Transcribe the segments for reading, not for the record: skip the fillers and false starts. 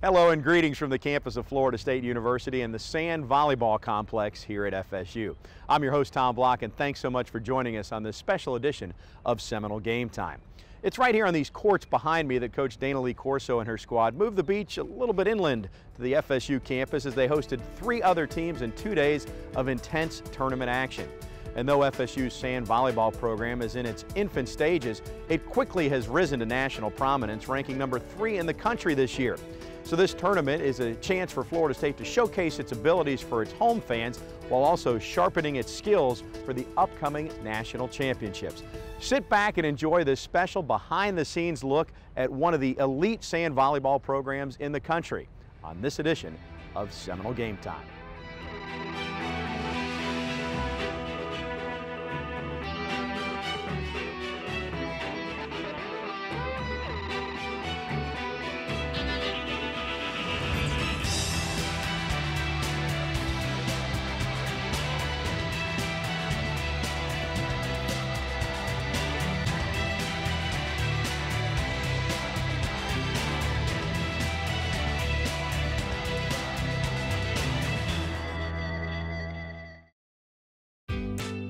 Hello and greetings from the campus of Florida State University and the Sand Volleyball Complex here at FSU. I'm your host, Tom Block, and thanks so much for joining us on this special edition of Seminole Game Time. It's right here on these courts behind me that Coach Dana Lee Corso and her squad moved the beach a little bit inland to the FSU campus as they hosted 3 other teams in 2 days of intense tournament action. And though FSU's sand volleyball program is in its infant stages, it quickly has risen to national prominence, ranking number 3 in the country this year. So this tournament is a chance for Florida State to showcase its abilities for its home fans while also sharpening its skills for the upcoming national championships. Sit back and enjoy this special behind-the-scenes look at one of the elite sand volleyball programs in the country on this edition of Seminole Game Time.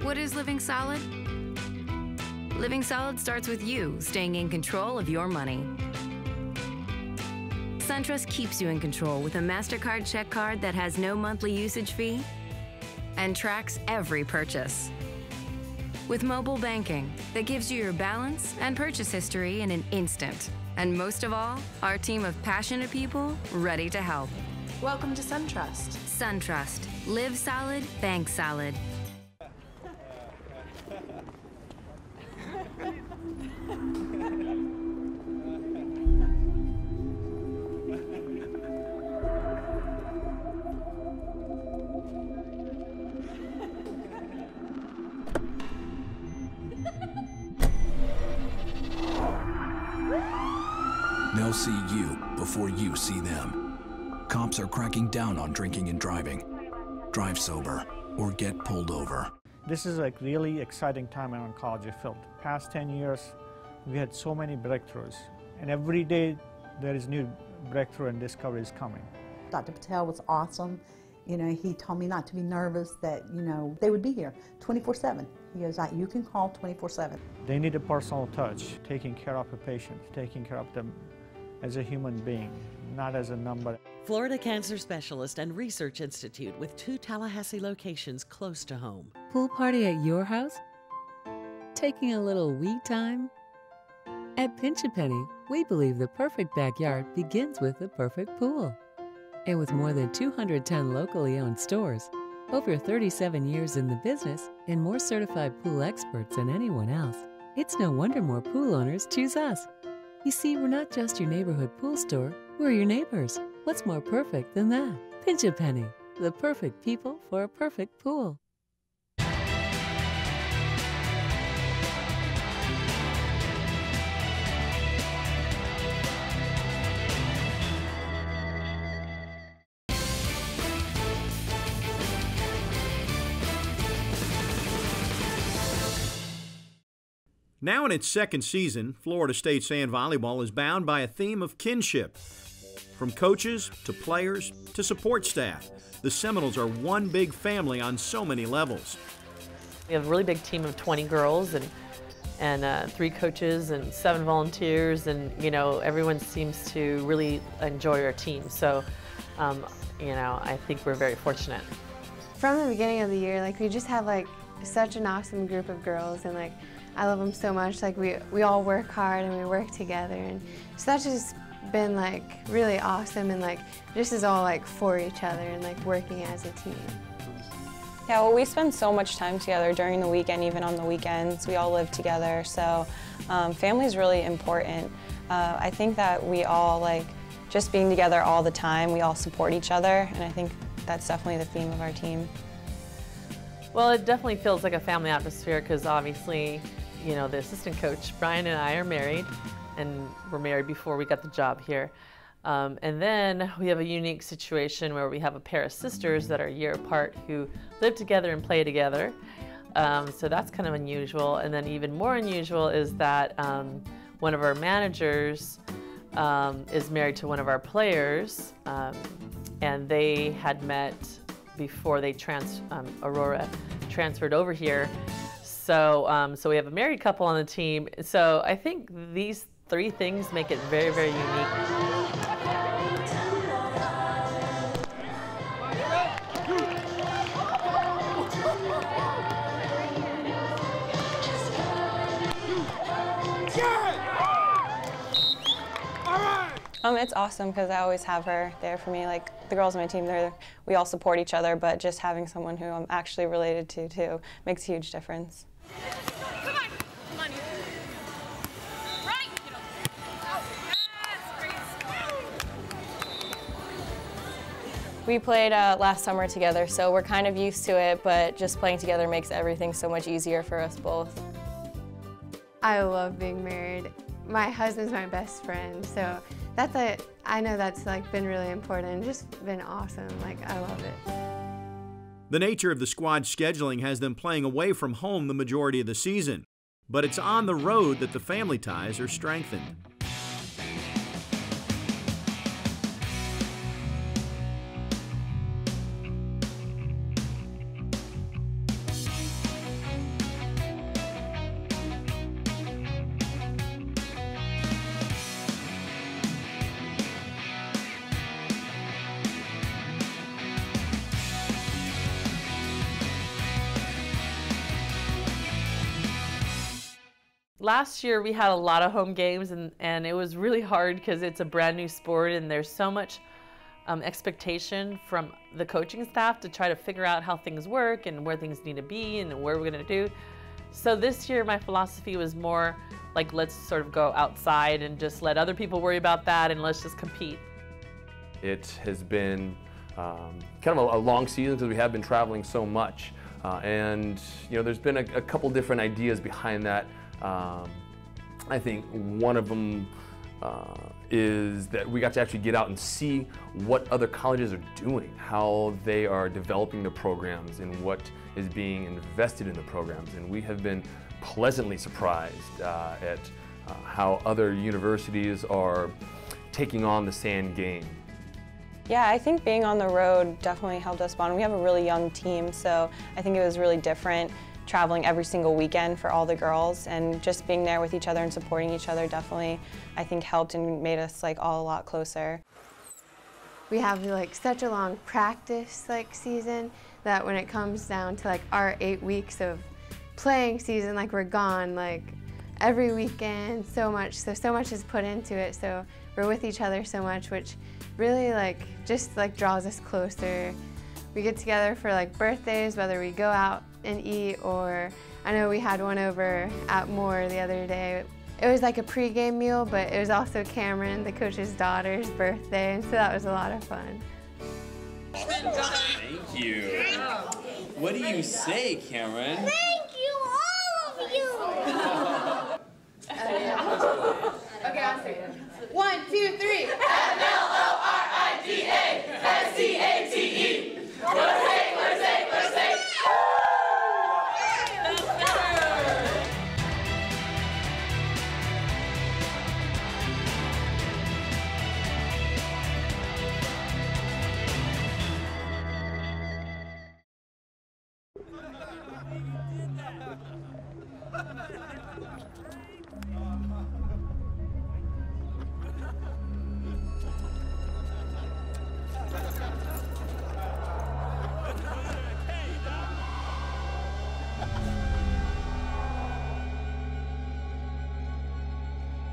What is Living Solid? Living Solid starts with you staying in control of your money. SunTrust keeps you in control with a MasterCard check card that has no monthly usage fee and tracks every purchase. With mobile banking that gives you your balance and purchase history in an instant. And most of all, our team of passionate people ready to help. Welcome to SunTrust. SunTrust. Live solid, bank solid. They'll see you before you see them. Cops are cracking down on drinking and driving. Drive sober or get pulled over. This is a really exciting time in oncology field. Past 10 years, we had so many breakthroughs. And every day, there is new breakthrough and discoveries coming. Dr. Patel was awesome. You know, he told me not to be nervous, that, you know, they would be here 24/7. He goes, you can call 24/7. They need a personal touch, taking care of a patient, taking care of them as a human being, not as a number. Florida Cancer Specialist and Research Institute with 2 Tallahassee locations close to home. Pool party at your house? Taking a little we time? At Pinch A Penny, we believe the perfect backyard begins with the perfect pool. And with more than 210 locally owned stores, over 37 years in the business, and more certified pool experts than anyone else, it's no wonder more pool owners choose us. You see, we're not just your neighborhood pool store, we're your neighbors. What's more perfect than that? Pinch A Penny, the perfect people for a perfect pool. Now in its second season, Florida State Sand Volleyball is bound by a theme of kinship. From coaches to players to support staff, the Seminoles are one big family on so many levels. We have a really big team of 20 girls and 3 coaches and 7 volunteers, and you know, everyone seems to really enjoy our team. So, you know, I think we're very fortunate. From the beginning of the year, like, we just have like such an awesome group of girls, and like I love them so much. Like, we all work hard and we work together, and so that's just been like really awesome, and like this is all like for each other and like working as a team. Yeah, well, we spend so much time together during the weekend, even on the weekends. We all live together, so family is really important. I think that we all, like, just being together all the time, we all support each other, and I think that's definitely the theme of our team. Well, it definitely feels like a family atmosphere because obviously, you know, the assistant coach, Brian, and I are married, and we're married before we got the job here. And then we have a unique situation where we have a pair of sisters that are a year apart who live together and play together. So that's kind of unusual. And then even more unusual is that one of our managers is married to one of our players, and they had met before they Aurora transferred over here. So, so we have a married couple on the team. So I think these 3 things make it very, very unique. It's awesome because I always have her there for me. Like the girls on my team, we all support each other, but just having someone who I'm actually related to too makes a huge difference. Come on, come on. Right. We played last summer together, so we're kind of used to it, but just playing together makes everything so much easier for us both. I love being married. My husband's my best friend, so I know that's like been really important and just been awesome. Like, I love it. The nature of the squad scheduling has them playing away from home the majority of the season, but it's on the road that the family ties are strengthened. Last year we had a lot of home games, and it was really hard because it's a brand new sport and there's so much expectation from the coaching staff to try to figure out how things work and where things need to be and where we're going to do. So this year my philosophy was more like, let's sort of go outside and just let other people worry about that and let's just compete. It has been kind of a long season because we have been traveling so much. And you know, there's been a couple different ideas behind that. I think one of them is that we got to actually get out and see what other colleges are doing, how they are developing the programs and what is being invested in the programs. And we have been pleasantly surprised at how other universities are taking on the sand game. Yeah, I think being on the road definitely helped us bond. We have a really young team, so I think it was really different traveling every single weekend for all the girls, and just being there with each other and supporting each other definitely, I think, helped and made us like all a lot closer. We have like such a long practice season that when it comes down to like our 8 weeks of playing season, like we're gone like every weekend, so much is put into it, so we're with each other so much, which really just draws us closer. We get together for like birthdays, whether we go out and eat, or I know we had one over at Moore the other day. It was like a pre-game meal, but it was also Cameron, the coach's daughter's birthday, and so that was a lot of fun. Thank you. What do you say, Cameron? Thank you, all of you. Okay, I'll say it. 1, 2, 3. F-L-O-R-I-D-A-S-C-A-T-E. Birthday.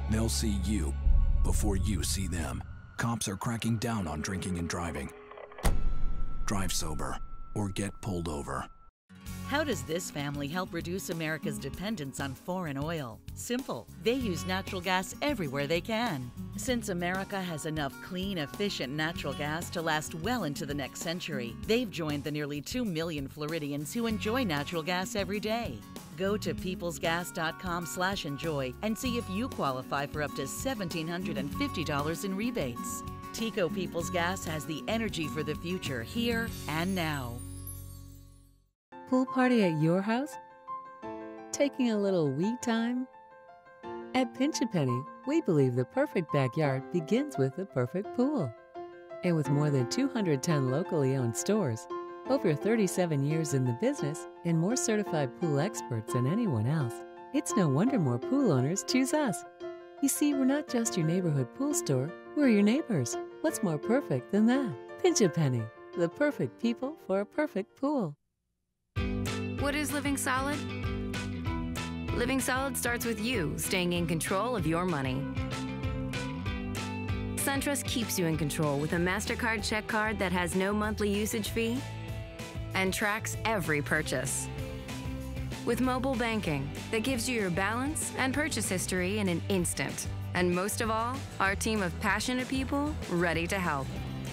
They'll see you before you see them. Cops are cracking down on drinking and driving. Drive sober or get pulled over. How does this family help reduce America's dependence on foreign oil? Simple. They use natural gas everywhere they can. Since America has enough clean, efficient natural gas to last well into the next century, they've joined the nearly 2 million Floridians who enjoy natural gas every day. Go to peoplesgas.com/enjoy and see if you qualify for up to $1,750 in rebates. Tico Peoples Gas has the energy for the future here and now. Pool party at your house? Taking a little we time? At Pinch A Penny, we believe the perfect backyard begins with the perfect pool. And with more than 210 locally owned stores, over 37 years in the business, and more certified pool experts than anyone else, it's no wonder more pool owners choose us. You see, we're not just your neighborhood pool store, we're your neighbors. What's more perfect than that? Pinch a Penny, the perfect people for a perfect pool. What is Living Solid? Living Solid starts with you staying in control of your money. SunTrust keeps you in control with a MasterCard check card that has no monthly usage fee and tracks every purchase. With mobile banking that gives you your balance and purchase history in an instant. And most of all, our team of passionate people ready to help.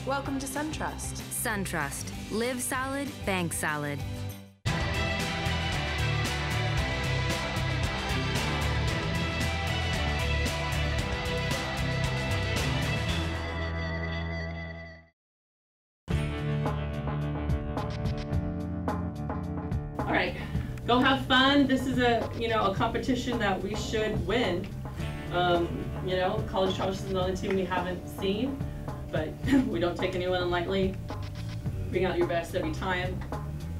Welcome to SunTrust. SunTrust. Live solid, bank solid. All right, go have fun. This is a competition that we should win. College Charleston is the only team we haven't seen, but we don't take anyone lightly. Bring out your best every time.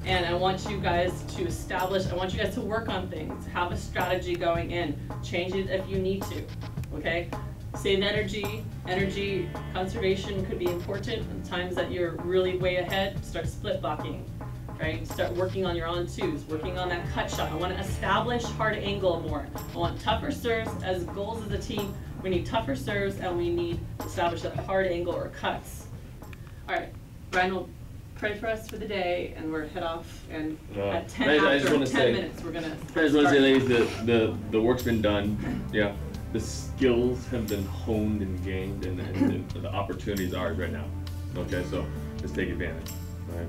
And I want you guys to work on things. Have a strategy going in. Change it if you need to, okay? Save energy. Energy conservation could be important. In times that you're really way ahead, start split blocking. Right? Start working on your on-twos, working on that cut shot. I want to establish hard angle more. I want tougher serves. As goals as a team, we need tougher serves and we need to establish that hard angle or cuts. All right, Brian will pray for us for the day and we're head off, and at 10 minutes we're going to I just want to say, ladies, the work's been done. Yeah, the skills have been honed and gained, and the opportunity is ours right now. Okay, so let's take advantage. All right.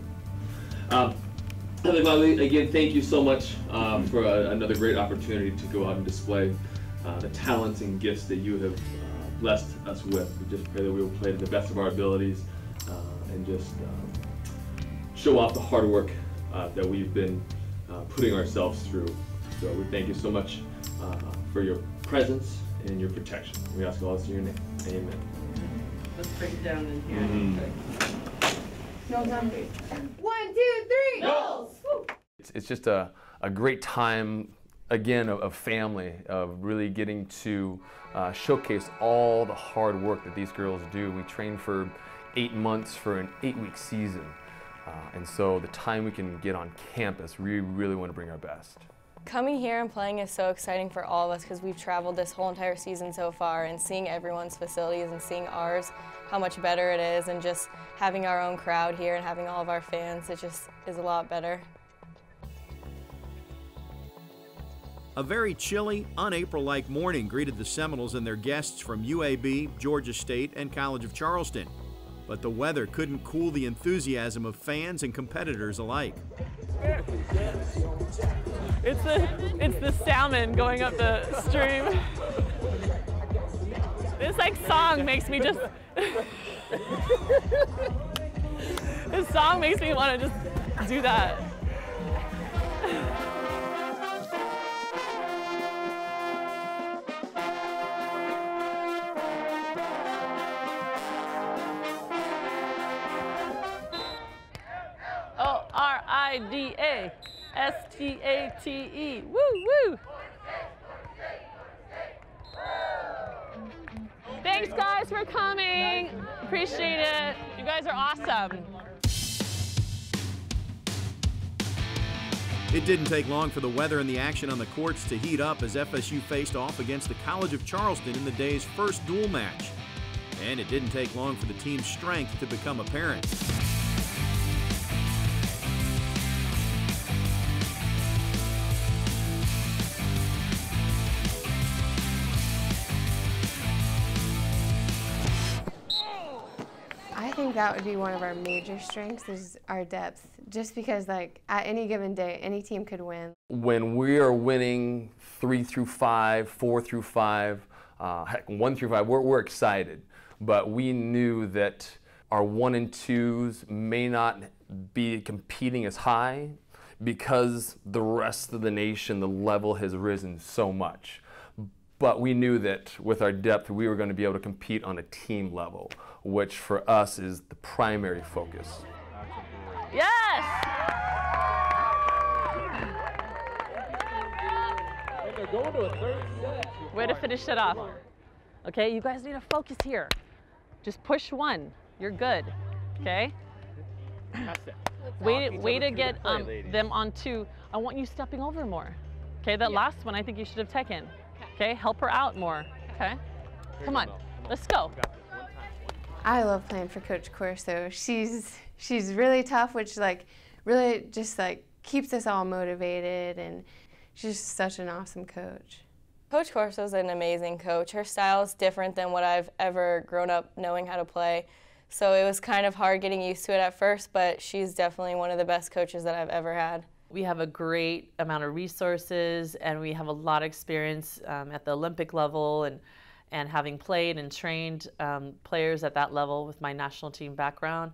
Heather Gladley, again, thank you so much for another great opportunity to go out and display the talents and gifts that you have blessed us with. We just pray that we will play to the best of our abilities and just show off the hard work that we've been putting ourselves through. So we thank you so much for your presence and your protection. We ask all this in your name. Amen. Let's break it down in here. No, 1, 2, 3. Goals. It's just a great time, again, of family, of really getting to showcase all the hard work that these girls do. We train for 8 months for an 8-week season. And so the time we can get on campus, we really want to bring our best. Coming here and playing is so exciting for all of us because we've traveled this whole entire season so far, and seeing everyone's facilities and seeing ours, how much better it is, and just having our own crowd here and having all of our fans, it just is a lot better. A very chilly, un-April-like morning greeted the Seminoles and their guests from UAB, Georgia State, and College of Charleston. But the weather couldn't cool the enthusiasm of fans and competitors alike. It's the salmon going up the stream. This song makes me just. This song makes me want to just do that. O-R-I-D-A. S-T-A-T-E. Woo, woo. Thanks, guys, for coming. Appreciate it. You guys are awesome. It didn't take long for the weather and the action on the courts to heat up as FSU faced off against the College of Charleston in the day's first dual match. And it didn't take long for the team's strength to become apparent. I think that would be one of our major strengths is our depth. Just because like at any given day, any team could win. When we are winning 3 through 5, 4 through 5, heck, 1 through 5, we're excited. But we knew that our 1 and 2s may not be competing as high because the rest of the nation, the level has risen so much. but we knew that with our depth, we were going to be able to compete on a team level, which for us is the primary focus. Yes! And they're going to a third set. Way to finish it off. Okay, you guys need to focus here. Just push one. You're good. Okay? That's it. Way to get them on two. I want you stepping over more. Okay, that last one I think you should have taken. Okay, help her out more. Okay? Come on, let's go. I love playing for Coach Corso. She's really tough, which like really just like keeps us all motivated, and she's just such an awesome coach. Coach Corso's an amazing coach. Her style is different than what I've ever grown up knowing how to play. So it was kind of hard getting used to it at first, but she's definitely one of the best coaches that I've ever had. We have a great amount of resources, and we have a lot of experience at the Olympic level, and having played and trained players at that level with my national team background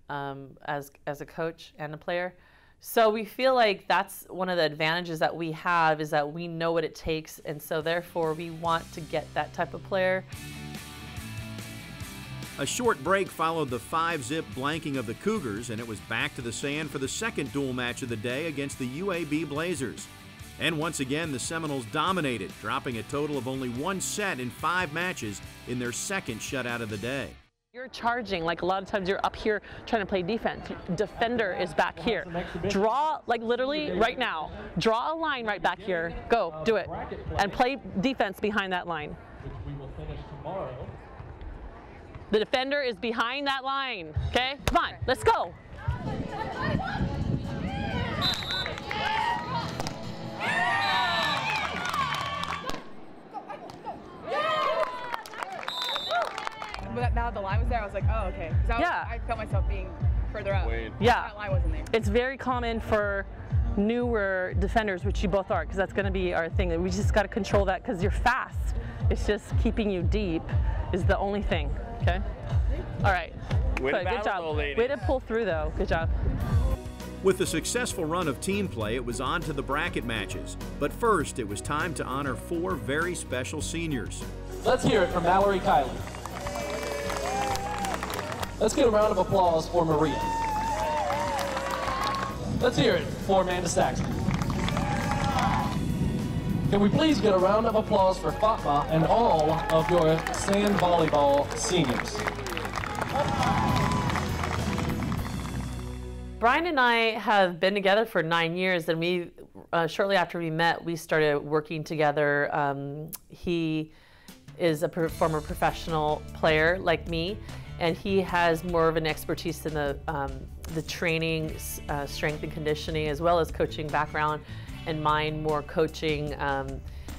as a coach and a player. So we feel like that's one of the advantages that we have, is that we know what it takes, and so therefore we want to get that type of player. A short break followed the 5-zip blanking of the Cougars, and it was back to the sand for the second dual match of the day against the UAB Blazers. And once again, the Seminoles dominated, dropping a total of only 1 set in 5 matches in their second shutout of the day. You're charging, like a lot of times you're up here trying to play defense. Defender is back here. Draw, like literally right now, draw a line right back here. Go, do it. And play defense behind that line. Which we will finish tomorrow. The defender is behind that line, okay? Come on, let's go. But now that the line was there, I was like, oh, okay. I felt myself being further up. Yeah. That line wasn't there. It's very common for newer defenders, which you both are, because that's going to be our thing. We just got to control that because you're fast. It's just keeping you deep is the only thing, okay? All right. Way to Good battle, job. ladies. Way to pull through, though. Good job. With the successful run of team play, it was on to the bracket matches. But first, it was time to honor 4 very special seniors. Let's hear it from Mallory Kiley. Let's get a round of applause for Maria. Let's hear it for Amanda Saxton. Can we please get a round of applause for Fatma and all of your sand volleyball seniors? Brian and I have been together for 9 years, and we, shortly after we met, we started working together. He is a former professional player like me, and he has more of an expertise in the training, strength and conditioning, as well as coaching background, and mine more coaching,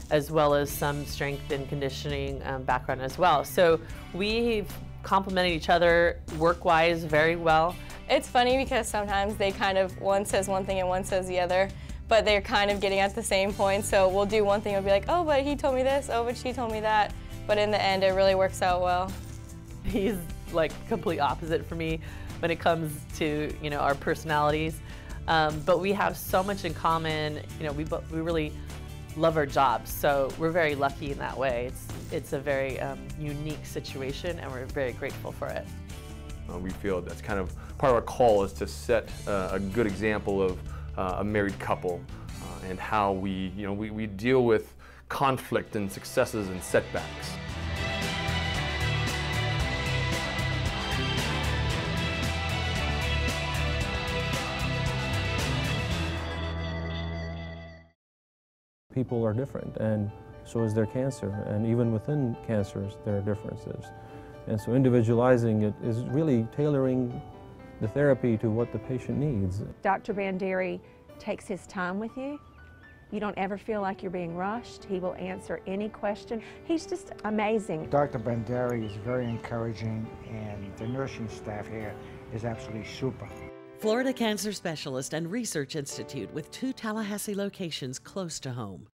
as well as some strength and conditioning background as well. So we've complemented each other work-wise very well. It's funny because sometimes they kind of, one says one thing and one says the other, but they're kind of getting at the same point. So we'll do one thing and we'll be like, oh, but he told me this, oh, but she told me that. But in the end, it really works out well. He's like complete opposite for me when it comes to, you know, our personalities. But we have so much in common. You know, we really love our jobs, so we're very lucky in that way. It's a very unique situation, and we're very grateful for it. We feel that's kind of part of our call, is to set a good example of a married couple and how we deal with conflict and successes and setbacks. People are different, and so is their cancer, and even within cancers there are differences. And so individualizing it is really tailoring the therapy to what the patient needs. Dr. Banderi takes his time with you. You don't ever feel like you're being rushed. He will answer any question. He's just amazing. Dr. Banderi is very encouraging, and the nursing staff here is absolutely super. Florida Cancer Specialist and Research Institute with 2 Tallahassee locations close to home.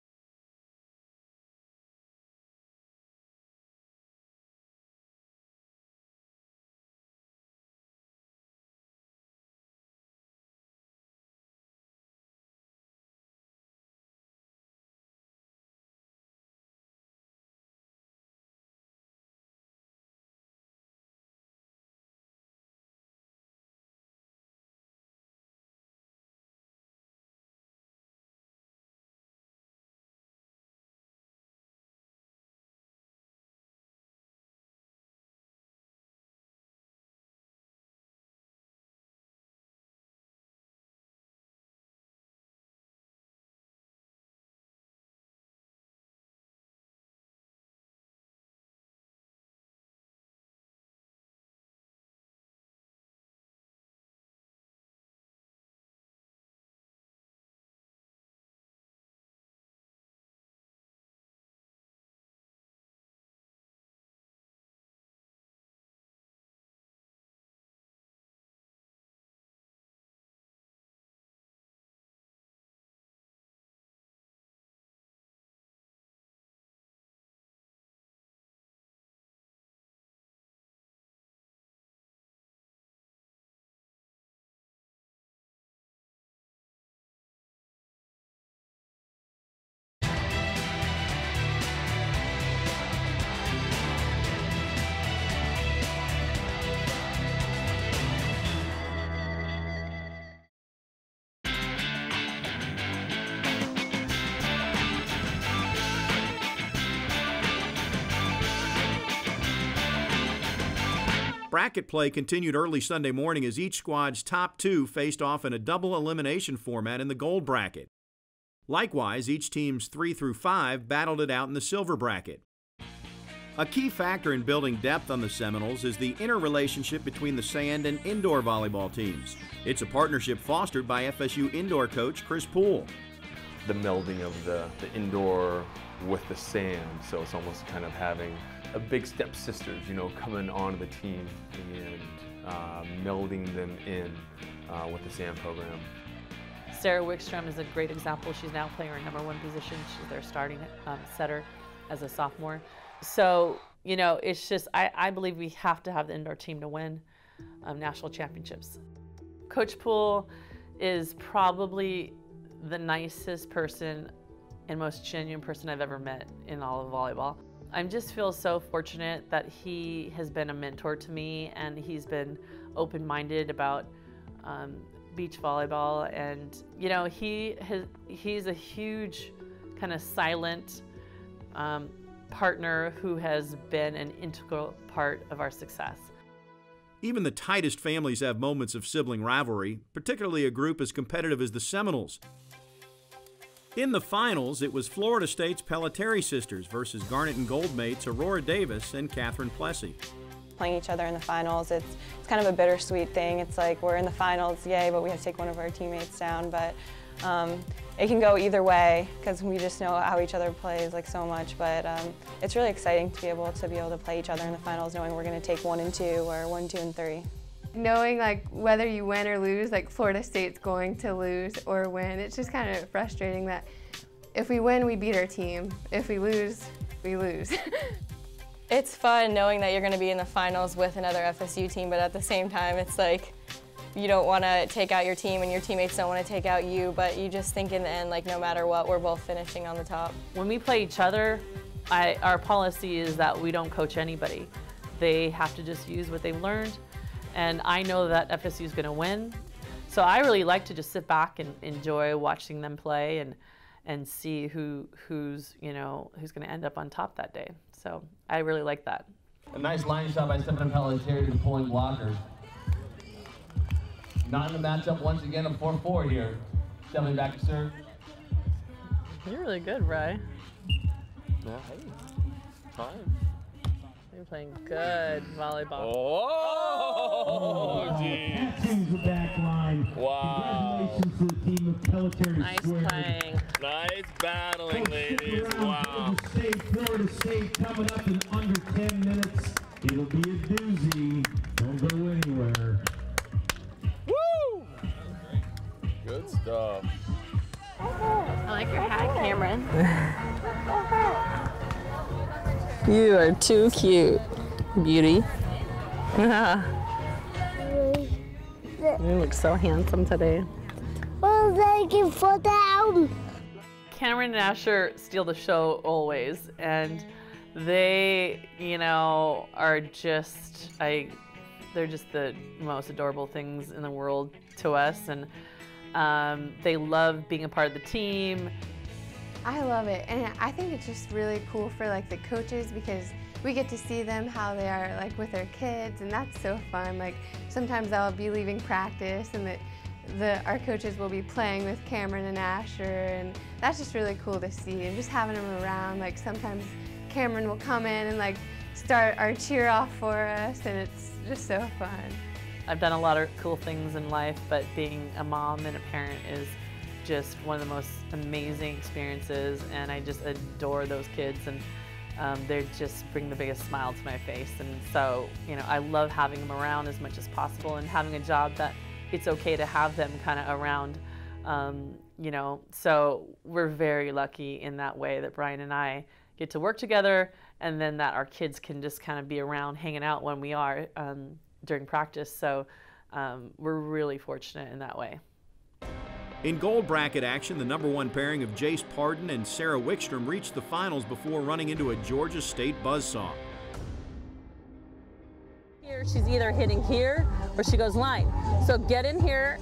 Bracket play continued early Sunday morning as each squad's top two faced off in a double elimination format in the gold bracket. Likewise, each team's 3 through 5 battled it out in the silver bracket. A key factor in building depth on the Seminoles is the interrelationship between the sand and indoor volleyball teams. It's a partnership fostered by FSU indoor coach Chris Poole. The melding of the indoor with the sand, so it's almost kind of having a big stepsisters, you know, coming onto the team and melding them in with the sand program. Sarah Wickstrom is a great example. She's now playing her #1 position. She's their starting setter as a sophomore. So, you know, it's just, I believe we have to have the indoor team to win national championships. Coach Poole is probably the nicest person and most genuine person I've ever met in all of volleyball. I just feel so fortunate that he has been a mentor to me, and he's been open-minded about beach volleyball. And, you know, he's a huge kind of silent partner who has been an integral part of our success. Even the tightest families have moments of sibling rivalry, particularly a group as competitive as the Seminoles. In the finals, it was Florida State's Pelletieri sisters versus Garnet and Gold mates Aurora Davis and Catherine Plessy. Playing each other in the finals, it's kind of a bittersweet thing. It's like we're in the finals, yay, but we have to take one of our teammates down. But it can go either way because we just know how each other plays like so much. But it's really exciting to be able to play each other in the finals, knowing we're going to take 1 and 2 or 1, 2, and 3. Knowing like whether you win or lose, like Florida State's going to lose or win, it's just kind of frustrating that if we win, we beat our team. If we lose, we lose. It's fun knowing that you're going to be in the finals with another FSU team, but at the same time, it's like you don't want to take out your team and your teammates don't want to take out you, but you just think in the end, like no matter what, we're both finishing on the top. When we play each other, our policy is that we don't coach anybody. They have to just use what they've learned, and I know that FSU is going to win. So I really like to just sit back and enjoy watching them play and see who's going to end up on top that day. So I really like that. A nice line shot by Stefan Pelletieri to pulling blockers. Not in the matchup once again, a 4-4 here. Stepping back to serve. You're really good, Bri. Yeah, hey, time. You're playing good volleyball. Oh, geez. The back line. Wow. Congratulations to the team of Pelletieri Nice Square. playing. Nice battling, ladies. Wow. Florida State coming up in under 10 minutes. It'll be a doozy. Don't go anywhere. Woo! Good stuff. I like your hat, Cameron. You are too cute, beauty. You look so handsome today. Well, thank you for that. Cameron and Asher steal the show always, and they, are just, they're just the most adorable things in the world to us, and they love being a part of the team. I love it, and I think it's just really cool for like the coaches because we get to see them how they are like with their kids, and that's so fun. Like sometimes I'll be leaving practice and our coaches will be playing with Cameron and Asher, and that's just really cool to see. And just having them around, like sometimes Cameron will come in and like start our cheer off for us, and it's just so fun. I've done a lot of cool things in life, but being a mom and a parent is just one of the most amazing experiences, and I just adore those kids, and they just bring the biggest smile to my face. And so, I love having them around as much as possible and having a job that it's okay to have them kind of around, so we're very lucky in that way that Brian and I get to work together, and then that our kids can just kind of be around hanging out when we are during practice. So we're really fortunate in that way. In gold bracket action, the #1 pairing of Jace Pardon and Sarah Wickstrom reached the finals before running into a Georgia State buzzsaw. Here, she's either hitting here or she goes line. So get in here.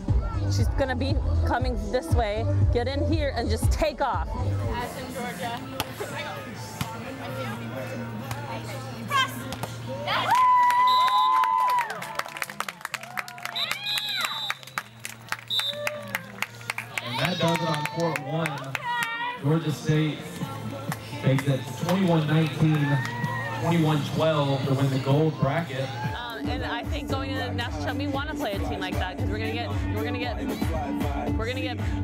She's going to be coming this way. Get in here and just take off. As in Georgia. does it on court 1. Georgia State makes it 21-19, 21-12 to win the gold bracket. And I think going into the national championship, we want to play a team like that because we're gonna get,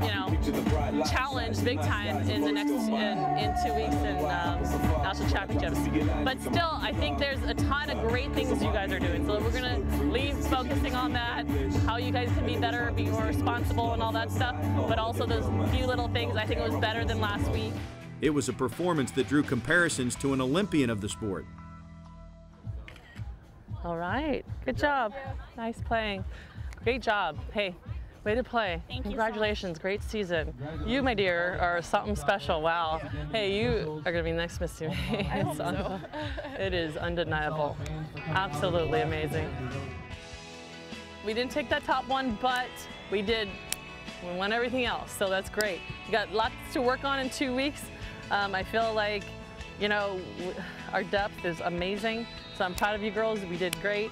you know, challenged big time in the next in 2 weeks in national championships. But still, I think there's a ton of great things you guys are doing. So we're gonna leave focusing on that, how you guys can be better, be more responsible, and all that stuff. But also those few little things. I think it was better than last week. It was a performance that drew comparisons to an Olympian of the sport. All right, good job. Nice playing. Great job. Hey, way to play. Congratulations, great season. You, my dear, are something special. Wow. Hey, you are gonna be next Miss USA. I hope so. It is undeniable. Absolutely amazing. We didn't take that top one, but we won everything else, so that's great. We got lots to work on in 2 weeks. I feel like, you know, our depth is amazing. So I'm proud of you girls. We did great.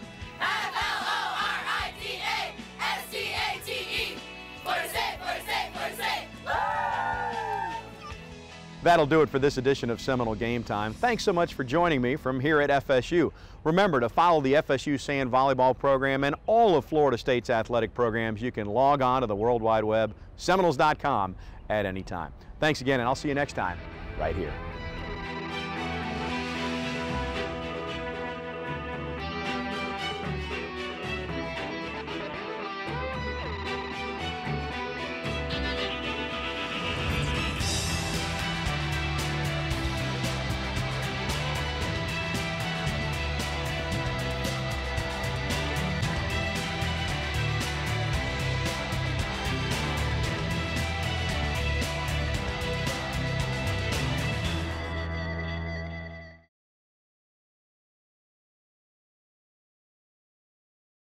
FLORIDASTATE. For state. That'll do it for this edition of Seminole Game Time. Thanks so much for joining me from here at FSU. Remember to follow the FSU Sand Volleyball program and all of Florida State's athletic programs. You can log on to the World Wide Web, Seminoles.com, at any time. Thanks again, and I'll see you next time right here.